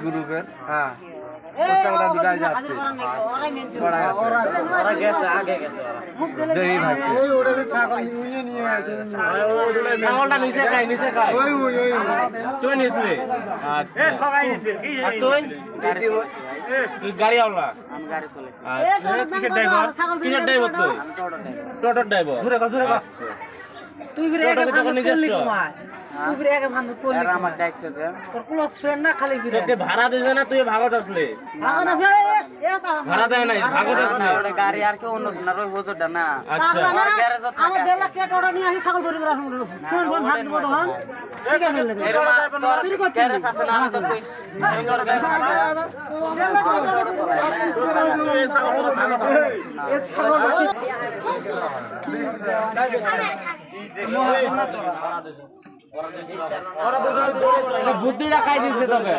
গ্রুপের হ্যাঁ ওরা দুটাই যাচ্ছে ওরা গেছে আগে গেছে ওরা দেই ভাবছে ওই ওরে ছাগল নিয়ে নিয়ে গেছে ছাগলটা নিচে খায় ওই ওই ওই তুই নিসলি এ সবাই নিছে কি আর তুই তুই গাড়ি আওলা আমি গাড়ি চলেছি কিসের ড্রাইভার তুই আমি টোটো ড্রাইভার টোটোর ড্রাইভার ঘুরে গো তুই ফিরে টোটো একে কি তোকে ভাঙত নিজস্ব? করলি কমায় তুই ফিরে একে ভাঙত করলি এরা আমার দেখছে যে তোর ক্লোজ ফ্রেন্ড না খালি ফিরে তোকে ভাড়া দিছে না তুই ভাগত আসলে ভাঙত আছে ভাড়া দেয় নাই ভাগত আসলে ওটা গাড়ি আর কেউ অন্য না রই হুজুরটা না আচ্ছা আমার গ্যারেজও থাকে আমার দেলা কে টোটো নিয়ে আসি ছাগল ধরে রাখুন ফোন ফোন ভাগ দিব তখন ঠিক আছে বললে এরকম গ্যারেজ আছে না আমি তো কই সুন্দর বুদ্ধিটা খাই দিচ্ছে তোকে